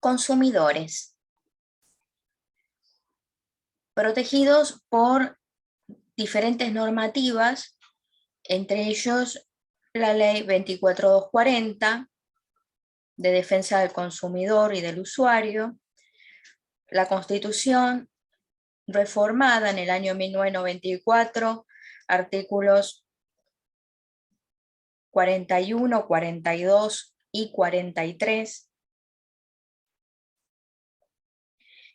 Consumidores. Protegidos por diferentes normativas, entre ellos la Ley 24240 de defensa del consumidor y del usuario, la Constitución reformada en el año 1994, artículos 41, 42 y 43,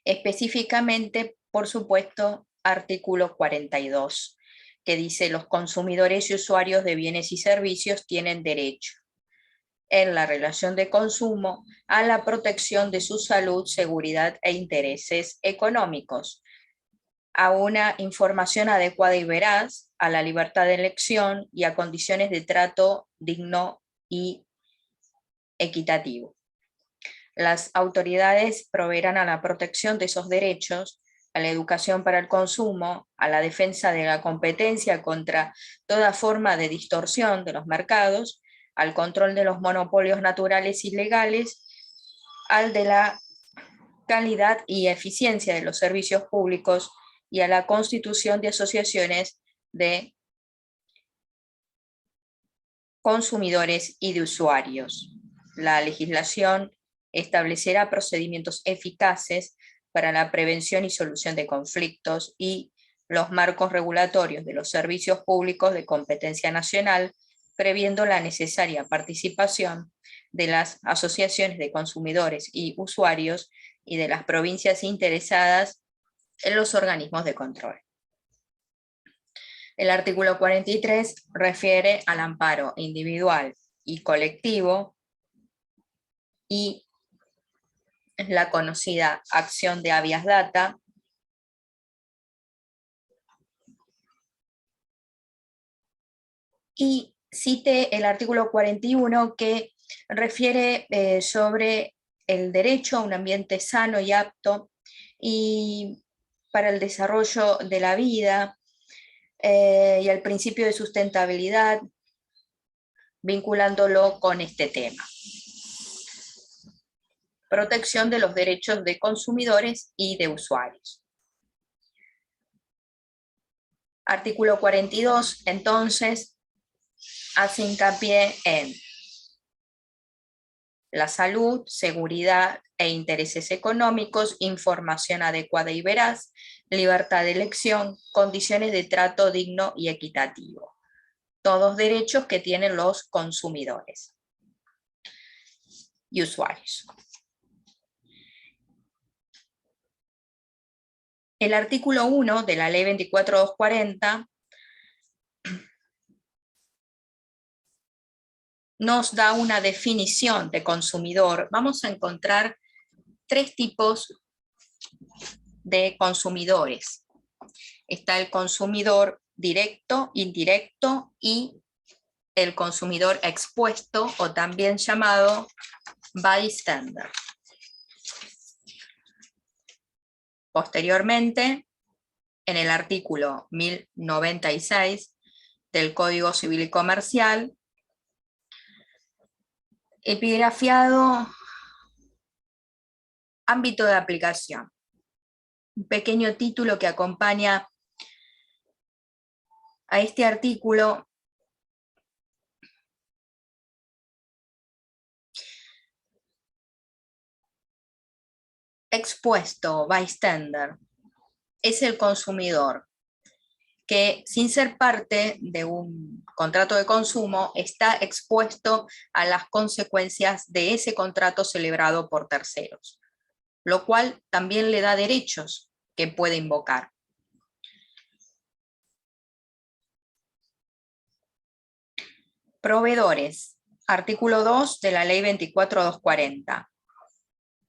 específicamente, por supuesto, artículo 42, que dice: los consumidores y usuarios de bienes y servicios tienen derecho, en la relación de consumo, a la protección de su salud, seguridad e intereses económicos, a una información adecuada y veraz, a la libertad de elección y a condiciones de trato digno y equitativo. Las autoridades proveerán a la protección de esos derechos, a la educación para el consumo, a la defensa de la competencia contra toda forma de distorsión de los mercados, al control de los monopolios naturales y legales, al de la calidad y eficiencia de los servicios públicos y a la constitución de asociaciones de consumidores y de usuarios. La legislación establecerá procedimientos eficaces para la prevención y solución de conflictos y los marcos regulatorios de los servicios públicos de competencia nacional, previendo la necesaria participación de las asociaciones de consumidores y usuarios y de las provincias interesadas en los organismos de control. El artículo 43 refiere al amparo individual y colectivo y la conocida acción de habeas data, y cite el artículo 41 que refiere sobre el derecho a un ambiente sano y apto y para el desarrollo de la vida y el principio de sustentabilidad, vinculándolo con este tema. Protección de los derechos de consumidores y de usuarios. Artículo 42, entonces, hace hincapié en la salud, seguridad e intereses económicos, información adecuada y veraz, libertad de elección, condiciones de trato digno y equitativo. Todos derechos que tienen los consumidores y usuarios. El artículo 1 de la Ley 24240 nos da una definición de consumidor. Vamos a encontrar tres tipos de consumidores. Está el consumidor directo, indirecto y el consumidor expuesto, o también llamado bystander. Posteriormente, en el artículo 1096 del Código Civil y Comercial, epigrafiado ámbito de aplicación. Un pequeño título que acompaña a este artículo expuesto, bystander, es el consumidor que, sin ser parte de un contrato de consumo, está expuesto a las consecuencias de ese contrato celebrado por terceros, lo cual también le da derechos que puede invocar. Proveedores, artículo 2 de la Ley 24240.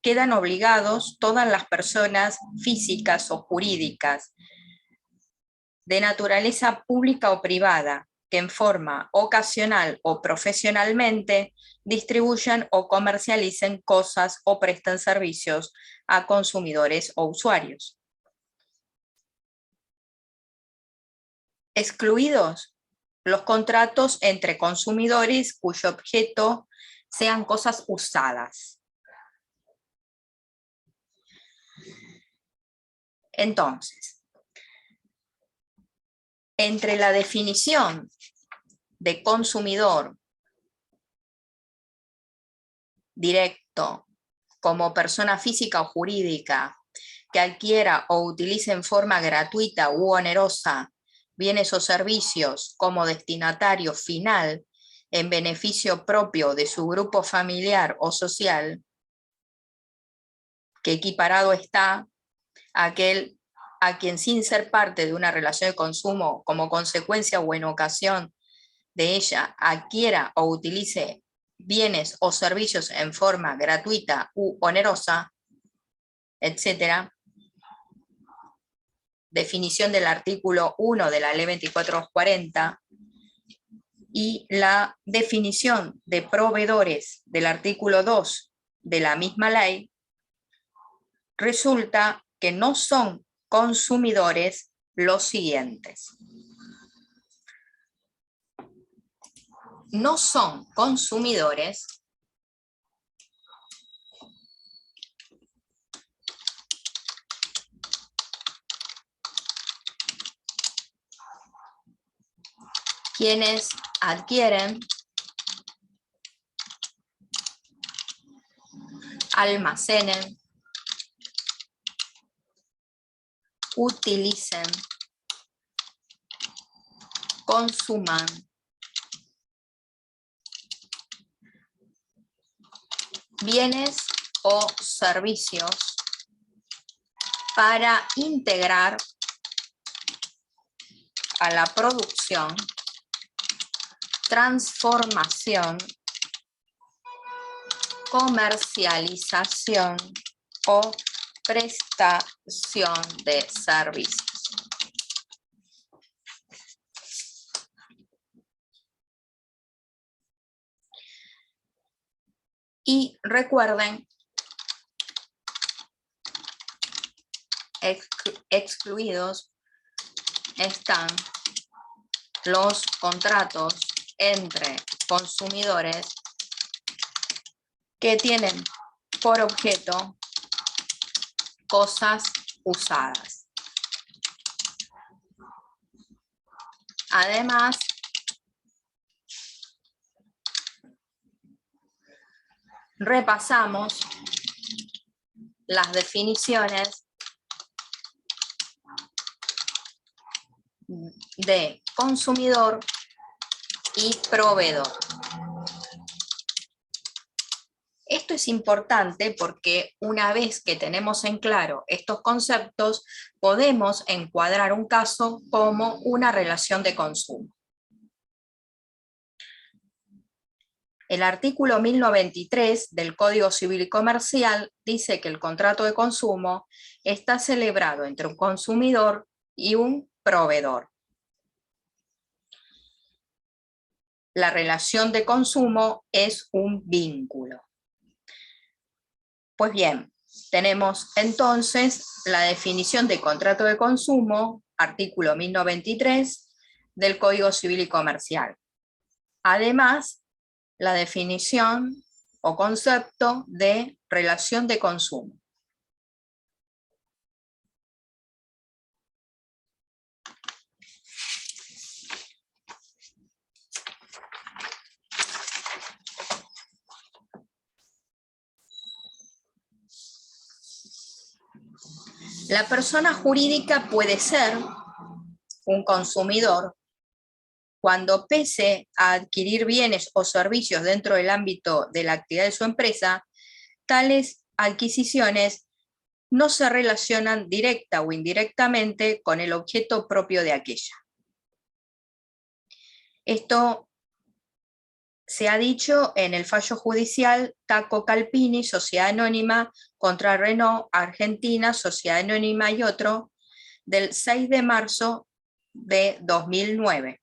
Quedan obligados todas las personas físicas o jurídicas de naturaleza pública o privada que en forma ocasional o profesionalmente distribuyan o comercialicen cosas o prestan servicios a consumidores o usuarios. Excluidos los contratos entre consumidores cuyo objeto sean cosas usadas. Entonces, entre la definición de consumidor directo como persona física o jurídica que adquiera o utilice en forma gratuita u onerosa bienes o servicios como destinatario final en beneficio propio de su grupo familiar o social, que equiparado está aquel a quien sin ser parte de una relación de consumo como consecuencia o en ocasión de ella adquiera o utilice bienes o servicios en forma gratuita u onerosa, etc. Definición del artículo 1 de la Ley 2440 y la definición de proveedores del artículo 2 de la misma ley, resulta que no son consumidores los siguientes. No son consumidores quienes adquieren, almacenen, utilicen, consuman, bienes o servicios para integrar a la producción, transformación, comercialización o prestación de servicios. Y recuerden, excluidos están los contratos entre consumidores que tienen por objeto cosas usadas. Además, repasamos las definiciones de consumidor y proveedor. Esto es importante porque una vez que tenemos en claro estos conceptos, podemos encuadrar un caso como una relación de consumo. El artículo 1093 del Código Civil y Comercial dice que el contrato de consumo está celebrado entre un consumidor y un proveedor. La relación de consumo es un vínculo. Pues bien, tenemos entonces la definición de contrato de consumo, artículo 1093 del Código Civil y Comercial. Además, la definición o concepto de relación de consumo. La persona jurídica puede ser un consumidor cuando, pese a adquirir bienes o servicios dentro del ámbito de la actividad de su empresa, tales adquisiciones no se relacionan directa o indirectamente con el objeto propio de aquella. Esto se ha dicho en el fallo judicial Taco Calpini, Sociedad Anónima, contra Renault Argentina, Sociedad Anónima y otro, del 6 de marzo de 2009.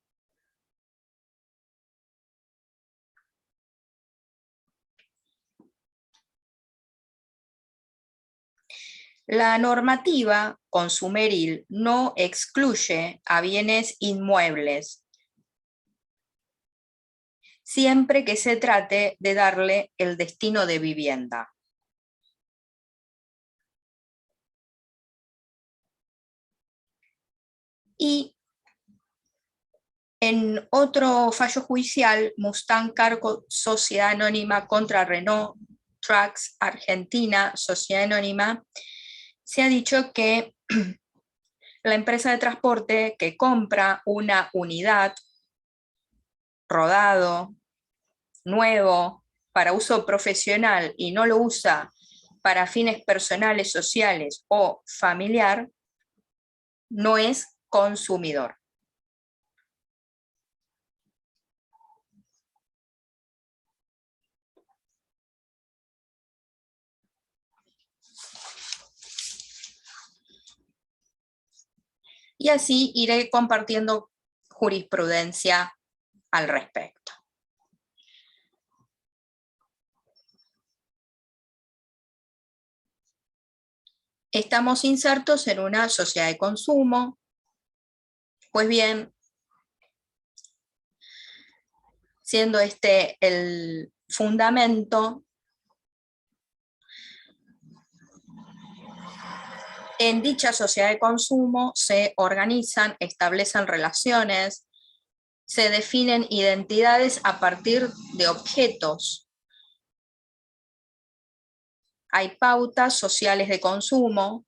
La normativa consumeril no excluye a bienes inmuebles, siempre que se trate de darle el destino de vivienda. Y en otro fallo judicial, Mustang Cargo Sociedad Anónima contra Renault Trucks Argentina, Sociedad Anónima, se ha dicho que la empresa de transporte que compra una unidad rodado, nuevo, para uso profesional y no lo usa para fines personales, sociales o familiar, no es consumidor. Y así iré compartiendo jurisprudencia al respecto. Estamos insertos en una sociedad de consumo. Pues bien, siendo este el fundamento, en dicha sociedad de consumo se organizan, establecen relaciones, se definen identidades a partir de objetos. Hay pautas sociales de consumo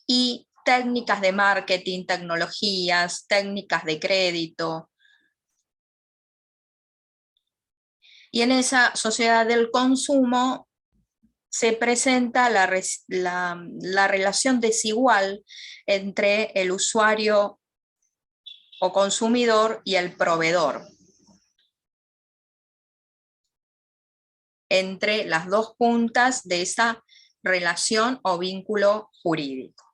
y técnicas de marketing, tecnologías, técnicas de crédito. Y en esa sociedad del consumo se presenta la relación desigual entre el usuario o consumidor y el proveedor, entre las dos puntas de esa relación o vínculo jurídico.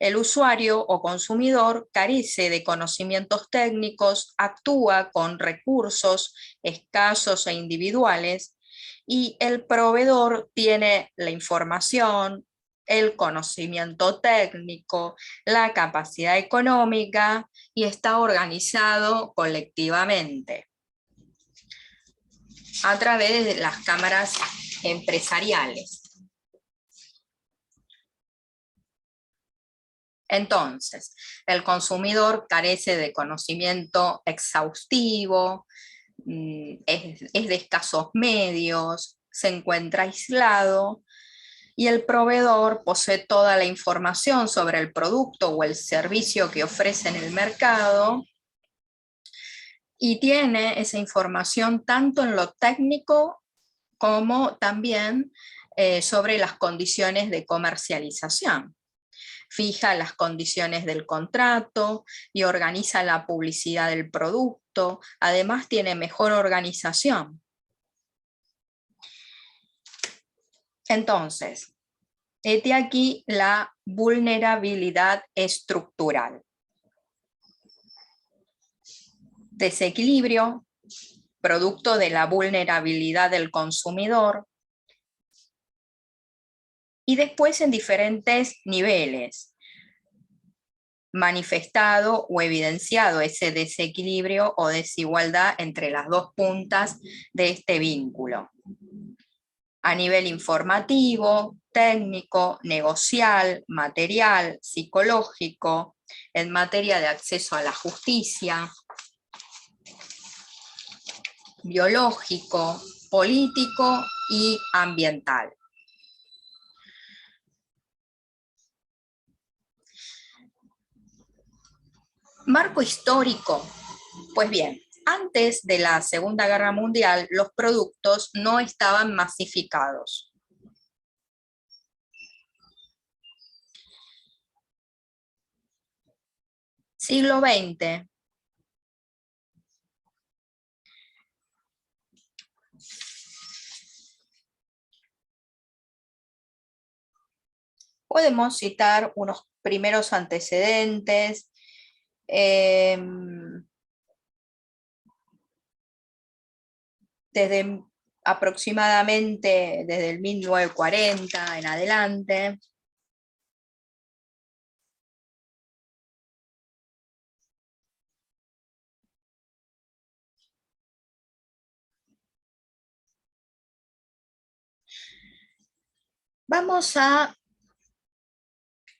El usuario o consumidor carece de conocimientos técnicos, actúa con recursos escasos e individuales, y el proveedor tiene la información, el conocimiento técnico, la capacidad económica y está organizado colectivamente a través de las cámaras empresariales. Entonces, el consumidor carece de conocimiento exhaustivo, es de escasos medios, se encuentra aislado, y el proveedor posee toda la información sobre el producto o el servicio que ofrece en el mercado y tiene esa información tanto en lo técnico como también sobre las condiciones de comercialización. Fija las condiciones del contrato y organiza la publicidad del producto. Además, tiene mejor organización. Entonces, hete aquí la vulnerabilidad estructural. Desequilibrio, producto de la vulnerabilidad del consumidor, y después en diferentes niveles, manifestado o evidenciado ese desequilibrio o desigualdad entre las dos puntas de este vínculo. A nivel informativo, técnico, negocial, material, psicológico, en materia de acceso a la justicia, biológico, político y ambiental. Marco histórico. Pues bien, antes de la Segunda Guerra Mundial, los productos no estaban masificados. Siglo XX. Podemos citar unos primeros antecedentes. Desde aproximadamente desde el 1940 en adelante. Vamos a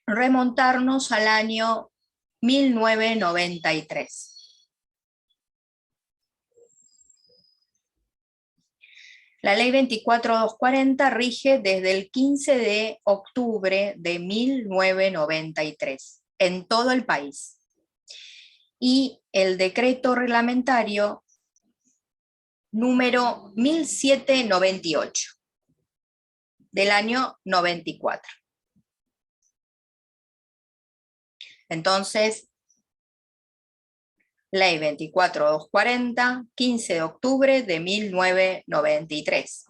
remontarnos al año 1993. La ley 24240 rige desde el 15 de octubre de 1993 en todo el país. Y el decreto reglamentario número 1798 del año 94. Entonces, Ley 24240, 15 de octubre de 1993.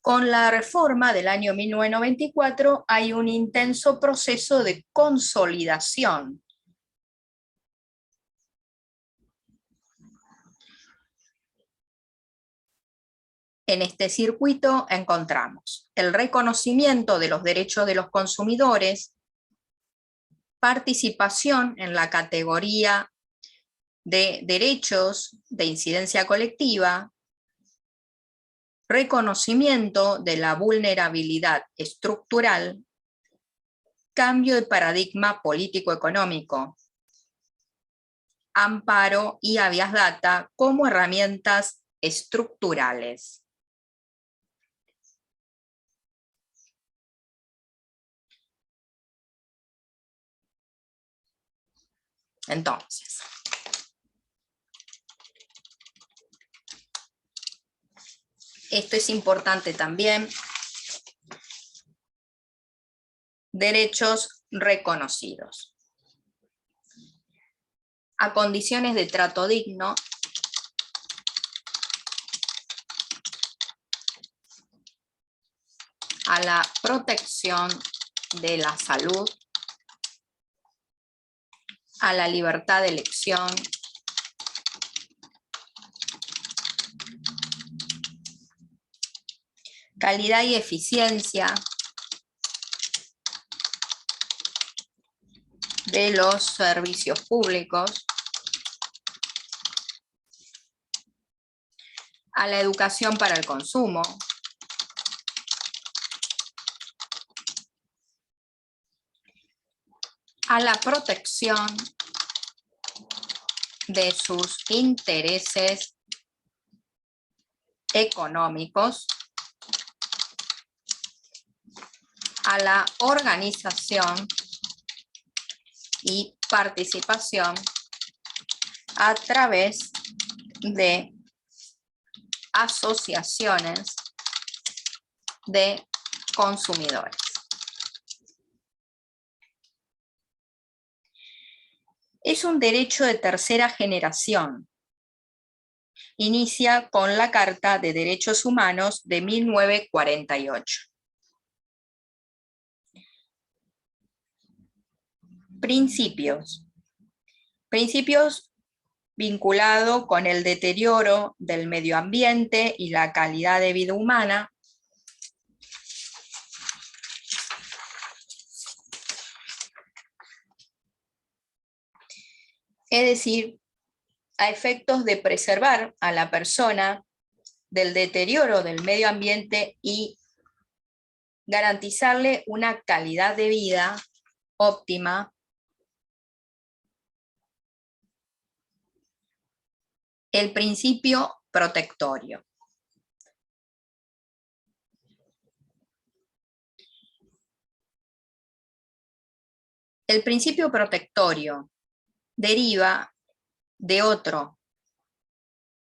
Con la reforma del año 1994 hay un intenso proceso de consolidación. En este circuito encontramos el reconocimiento de los derechos de los consumidores, participación en la categoría de derechos de incidencia colectiva, reconocimiento de la vulnerabilidad estructural, cambio de paradigma político-económico, amparo y habeas data como herramientas estructurales. Entonces, esto es importante también. Derechos reconocidos. A condiciones de trato digno, a la protección de la salud, a la libertad de elección, calidad y eficiencia de los servicios públicos, a la educación para el consumo, a la protección de sus intereses económicos, a la organización y participación a través de asociaciones de consumidores. Es un derecho de tercera generación. Inicia con la Carta de Derechos Humanos de 1948. Principios. Principios vinculados con el deterioro del medio ambiente y la calidad de vida humana. Es decir, a efectos de preservar a la persona del deterioro del medio ambiente y garantizarle una calidad de vida óptima. El principio protectorio. El principio protectorio deriva de otro,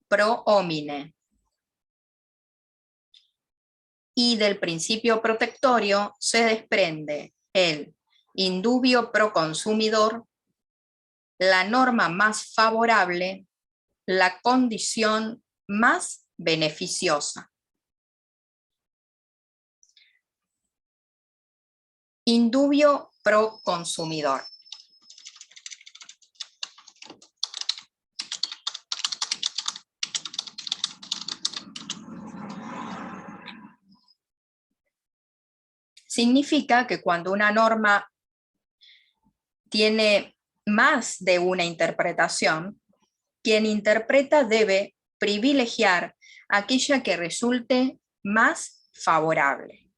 pro homine. Y del principio protectorio se desprende el indubio pro consumidor, la norma más favorable, la condición más beneficiosa. Indubio pro consumidor. Significa que cuando una norma tiene más de una interpretación, quien interpreta debe privilegiar aquella que resulte más favorable.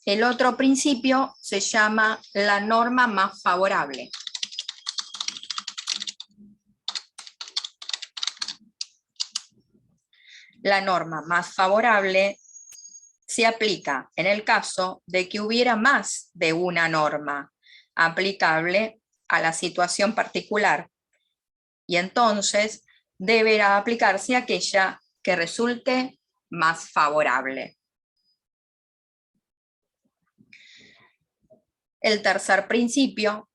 El otro principio se llama la norma más favorable. La norma más favorable se aplica en el caso de que hubiera más de una norma aplicable a la situación particular, y entonces deberá aplicarse aquella que resulte más favorable. El tercer principio,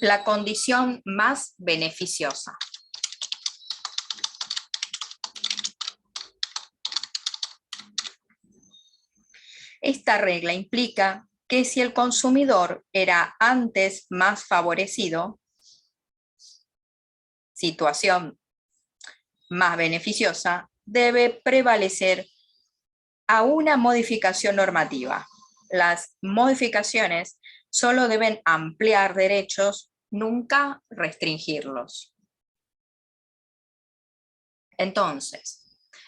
la condición más beneficiosa. Esta regla implica que si el consumidor era antes más favorecido, situación más beneficiosa, debe prevalecer a una modificación normativa. Las modificaciones solo deben ampliar derechos, nunca restringirlos. Entonces,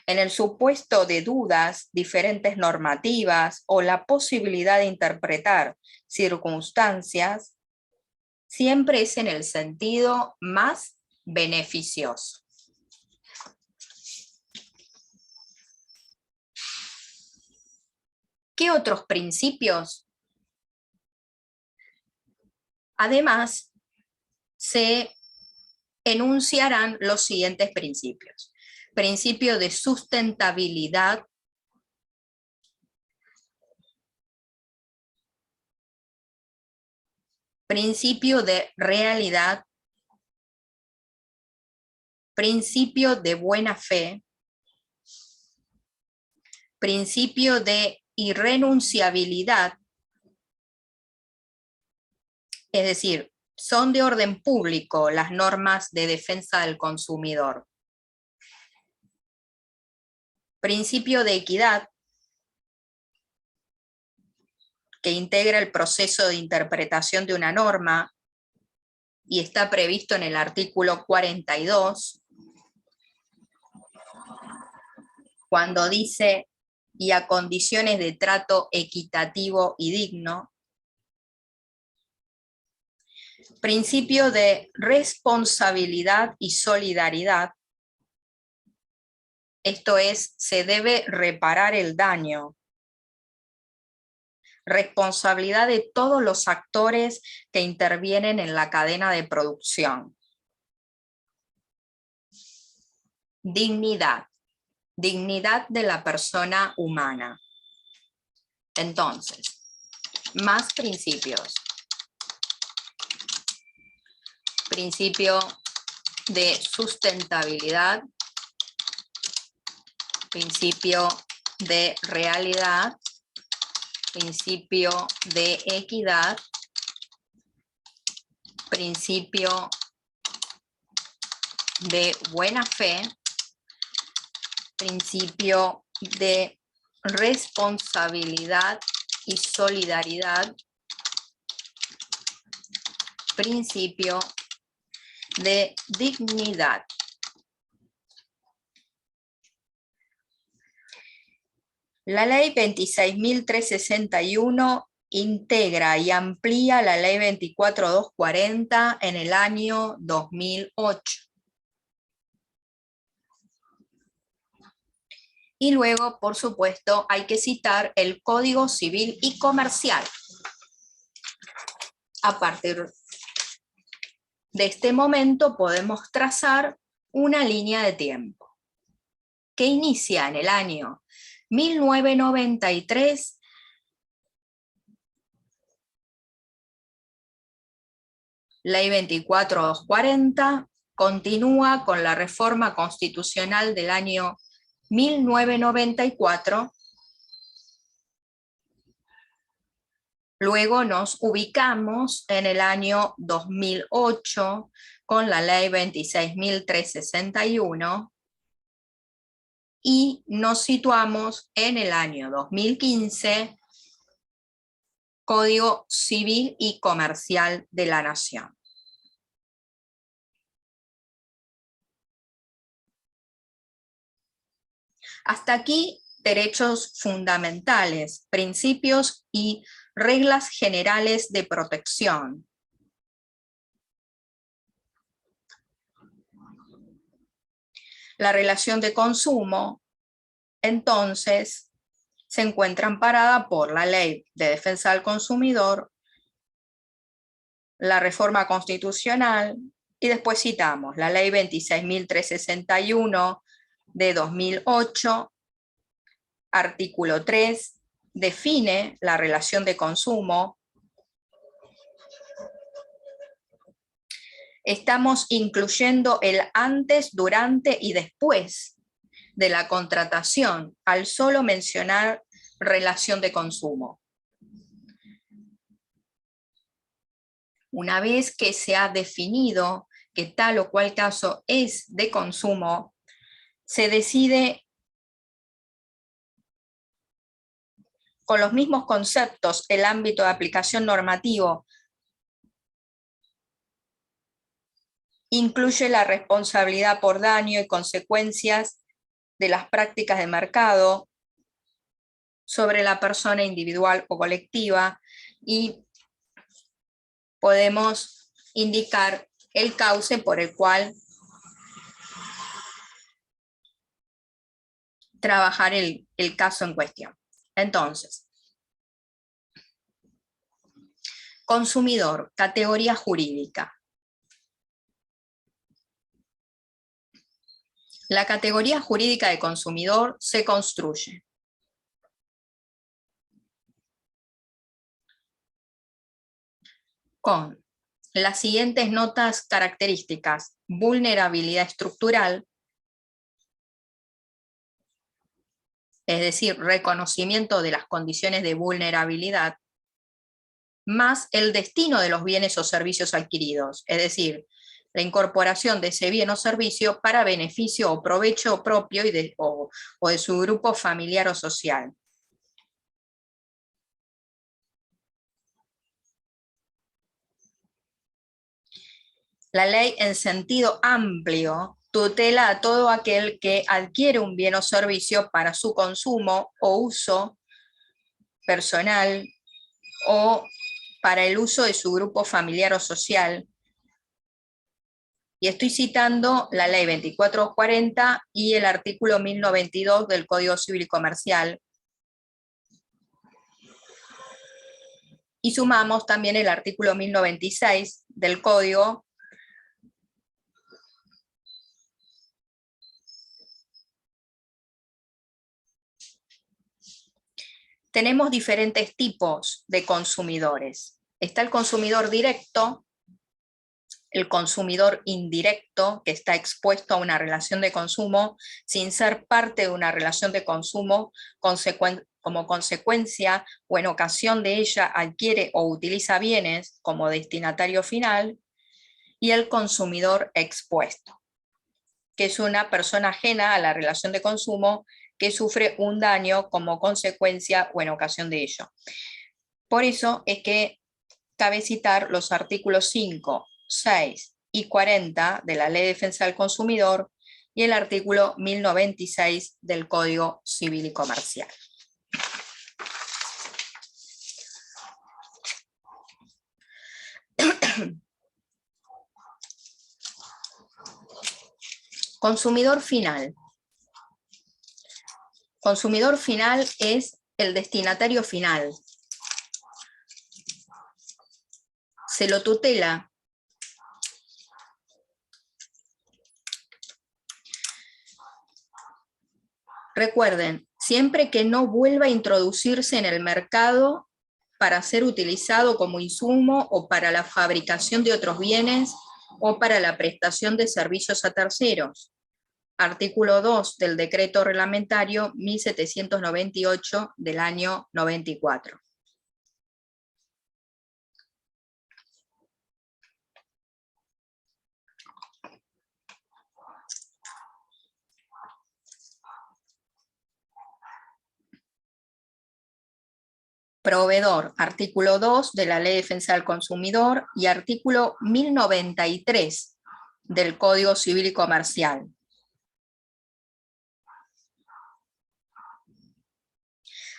en el supuesto de dudas, diferentes normativas o la posibilidad de interpretar circunstancias, siempre es en el sentido más beneficioso. ¿Qué otros principios? Además, se enunciarán los siguientes principios. Principio de sustentabilidad, principio de realidad, principio de buena fe, principio de irrenunciabilidad, es decir, son de orden público las normas de defensa del consumidor. Principio de equidad, que integra el proceso de interpretación de una norma y está previsto en el artículo 42, cuando dice y a condiciones de trato equitativo y digno. Principio de responsabilidad y solidaridad, esto es, se debe reparar el daño. Responsabilidad de todos los actores que intervienen en la cadena de producción. Dignidad. Dignidad de la persona humana. Entonces, más principios. Principio de sustentabilidad, principio de realidad, principio de equidad, principio de buena fe, principio de responsabilidad y solidaridad, principio de dignidad. La ley 26.361 integra y amplía la ley 24.240 en el año 2008. Y luego, por supuesto, hay que citar el Código Civil y Comercial. A partir de este momento podemos trazar una línea de tiempo que inicia en el año 1993, Ley 24.240, continúa con la reforma constitucional del año 1994, luego nos ubicamos en el año 2008 con la Ley 26.361 y nos situamos en el año 2015, Código Civil y Comercial de la Nación. Hasta aquí, derechos fundamentales, principios y reglas generales de protección. La relación de consumo, entonces, se encuentra amparada por la Ley de Defensa del Consumidor, la reforma constitucional, y después citamos la Ley 26.361 de 2008, artículo 3, define la relación de consumo. Estamos incluyendo el antes, durante y después de la contratación al solo mencionar relación de consumo. Una vez que se ha definido que tal o cual caso es de consumo, se decide con los mismos conceptos el ámbito de aplicación normativo. Incluye la responsabilidad por daño y consecuencias de las prácticas de mercado sobre la persona individual o colectiva, y podemos indicar el cauce por el cual trabajar el caso en cuestión. Entonces, consumidor, categoría jurídica. La categoría jurídica de consumidor se construye con las siguientes notas características: vulnerabilidad estructural, es decir, reconocimiento de las condiciones de vulnerabilidad, más el destino de los bienes o servicios adquiridos, es decir, la incorporación de ese bien o servicio para beneficio o provecho propio o de su grupo familiar o social. La ley en sentido amplio tutela a todo aquel que adquiere un bien o servicio para su consumo o uso personal o para el uso de su grupo familiar o social. Y estoy citando la ley 2440 y el artículo 1092 del Código Civil y Comercial. Y sumamos también el artículo 1096 del Código, tenemos diferentes tipos de consumidores. Está el consumidor directo, el consumidor indirecto, que está expuesto a una relación de consumo sin ser parte de una relación de consumo, como consecuencia o en ocasión de ella adquiere o utiliza bienes como destinatario final, y el consumidor expuesto, que es una persona ajena a la relación de consumo que sufre un daño como consecuencia o en ocasión de ello. Por eso es que cabe citar los artículos 5, 6 y 40 de la Ley de Defensa del Consumidor y el artículo 1096 del Código Civil y Comercial. Consumidor final. Consumidor final es el destinatario final. Se lo tutela recuerden, siempre que no vuelva a introducirse en el mercado para ser utilizado como insumo o para la fabricación de otros bienes o para la prestación de servicios a terceros. Artículo 2 del Decreto Reglamentario 1798 del año 94. Proveedor, artículo 2 de la Ley de Defensa del Consumidor y artículo 1093 del Código Civil y Comercial.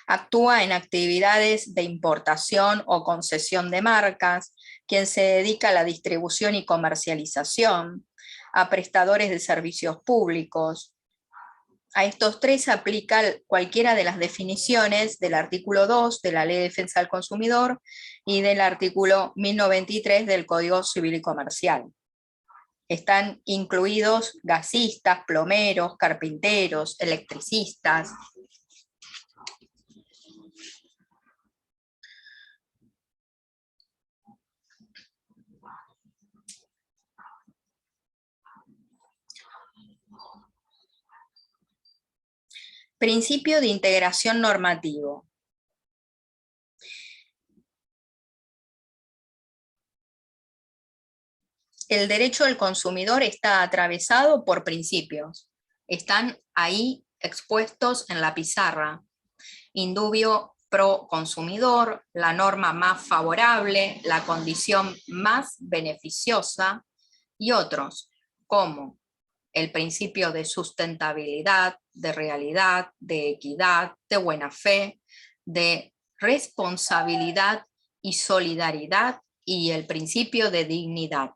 Actúa en actividades de importación o concesión de marcas, quien se dedica a la distribución y comercialización, a prestadores de servicios públicos. A estos tres se aplica cualquiera de las definiciones del artículo 2 de la Ley de Defensa del Consumidor y del artículo 1093 del Código Civil y Comercial. Están incluidos gasistas, plomeros, carpinteros, electricistas. Principio de integración normativo. El derecho del consumidor está atravesado por principios. Están ahí expuestos en la pizarra. Indubio pro consumidor, la norma más favorable, la condición más beneficiosa y otros, como el principio de sustentabilidad, de realidad, de equidad, de buena fe, de responsabilidad y solidaridad y el principio de dignidad.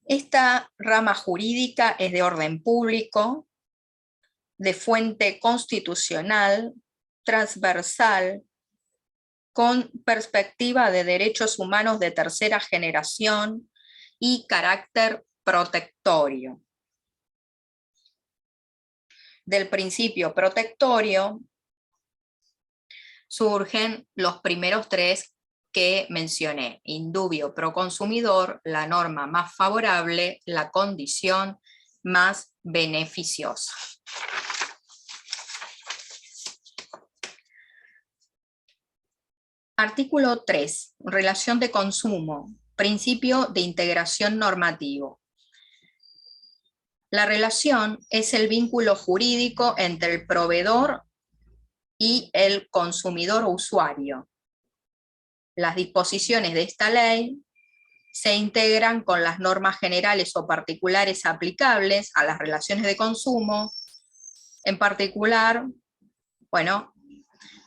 Esta rama jurídica es de orden público, de fuente constitucional, transversal, con perspectiva de derechos humanos de tercera generación y carácter protectorio. Del principio protectorio surgen los primeros tres que mencioné: indubio pro consumidor, la norma más favorable, la condición más beneficiosa. Artículo 3. Relación de consumo. Principio de integración normativo. La relación es el vínculo jurídico entre el proveedor y el consumidor o usuario. Las disposiciones de esta ley se integran con las normas generales o particulares aplicables a las relaciones de consumo. En particular, bueno,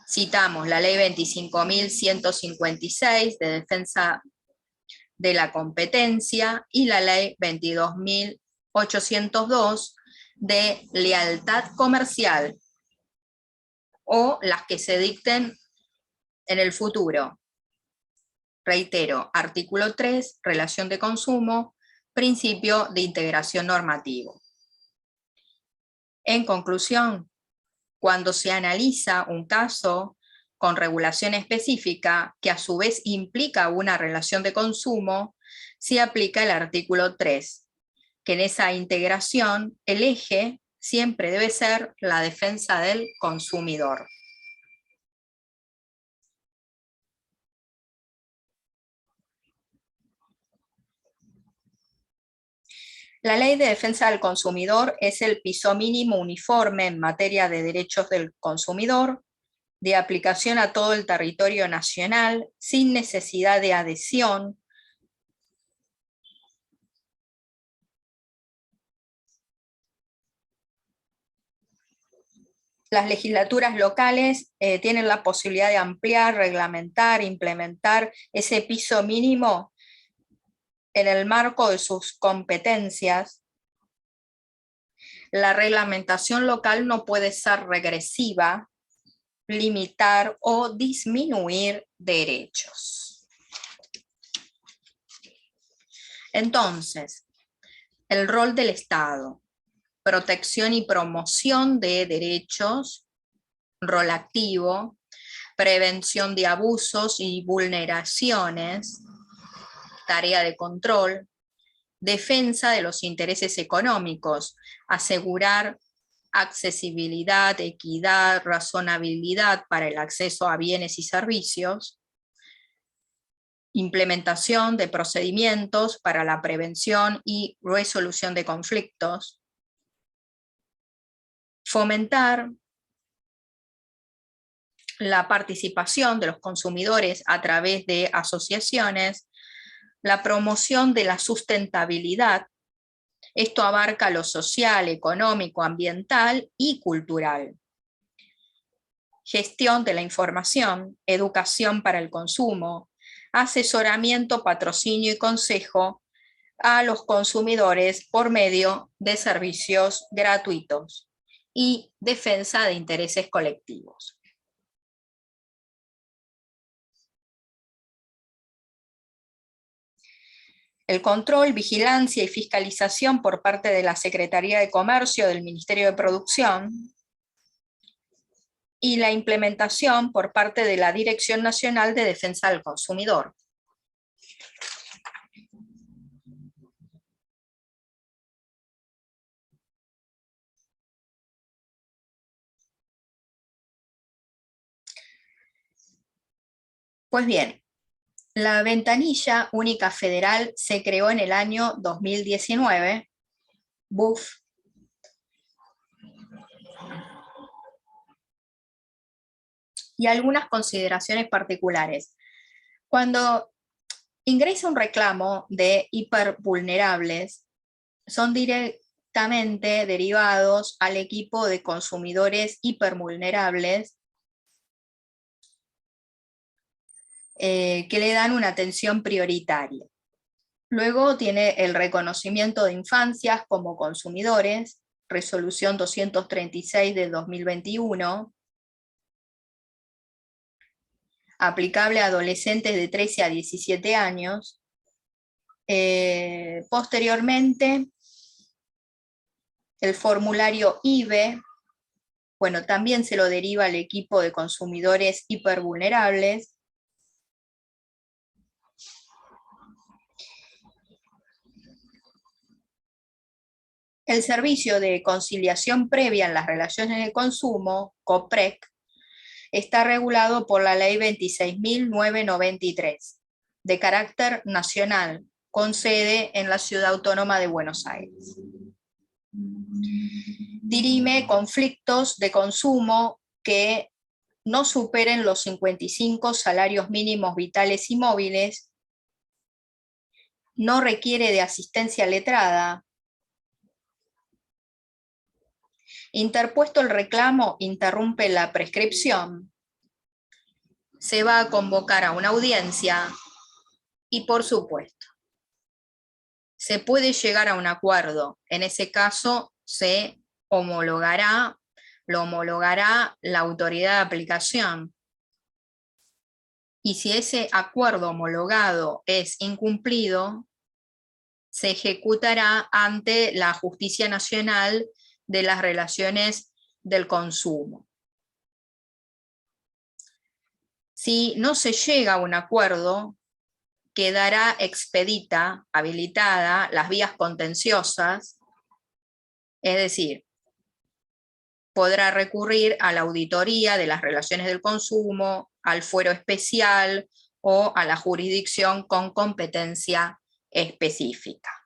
citamos la ley 25.156 de defensa de la competencia y la ley 22.802 de lealtad comercial, o las que se dicten en el futuro. Reitero, artículo 3, relación de consumo, principio de integración normativo. En conclusión, cuando se analiza un caso con regulación específica, que a su vez implica una relación de consumo, se aplica el artículo 3, que en esa integración el eje siempre debe ser la defensa del consumidor. La Ley de Defensa del Consumidor es el piso mínimo uniforme en materia de derechos del consumidor, de aplicación a todo el territorio nacional, sin necesidad de adhesión. Las legislaturas locales tienen la posibilidad de ampliar, reglamentar, implementar ese piso mínimo en el marco de sus competencias. La reglamentación local no puede ser regresiva, limitar o disminuir derechos. Entonces, el rol del Estado: protección y promoción de derechos, rol activo; prevención de abusos y vulneraciones, tarea de control; defensa de los intereses económicos, asegurar accesibilidad, equidad, razonabilidad para el acceso a bienes y servicios; implementación de procedimientos para la prevención y resolución de conflictos; fomentar la participación de los consumidores a través de asociaciones; la promoción de la sustentabilidad Esto abarca lo social, económico, ambiental y cultural. Gestión de la información, educación para el consumo, asesoramiento, patrocinio y consejo a los consumidores por medio de servicios gratuitos y defensa de intereses colectivos. El control, vigilancia y fiscalización por parte de la Secretaría de Comercio del Ministerio de Producción y la implementación por parte de la Dirección Nacional de Defensa del Consumidor. Pues bien, la ventanilla única federal se creó en el año 2019, BUF, y algunas consideraciones particulares. Cuando ingresa un reclamo de hipervulnerables, son directamente derivados al equipo de consumidores hipervulnerables que le dan una atención prioritaria. Luego tiene el reconocimiento de infancias como consumidores, resolución 236 del 2021, aplicable a adolescentes de 13 a 17 años. Posteriormente, el formulario IBE, bueno, también se lo deriva al equipo de consumidores hipervulnerables. El servicio de conciliación previa en las relaciones de consumo, COPREC, está regulado por la Ley 26.993, de carácter nacional, con sede en la Ciudad Autónoma de Buenos Aires. Dirime conflictos de consumo que no superen los 55 salarios mínimos vitales y móviles, no requiere de asistencia letrada. Interpuesto el reclamo, interrumpe la prescripción, se va a convocar a una audiencia y, por supuesto, se puede llegar a un acuerdo. En ese caso, lo homologará la autoridad de aplicación. Y si ese acuerdo homologado es incumplido, se ejecutará ante la Justicia Nacional de las Relaciones del Consumo. Si no se llega a un acuerdo, quedará expedita, habilitada, las vías contenciosas, es decir, podrá recurrir a la auditoría de las relaciones del consumo, al fuero especial o a la jurisdicción con competencia específica.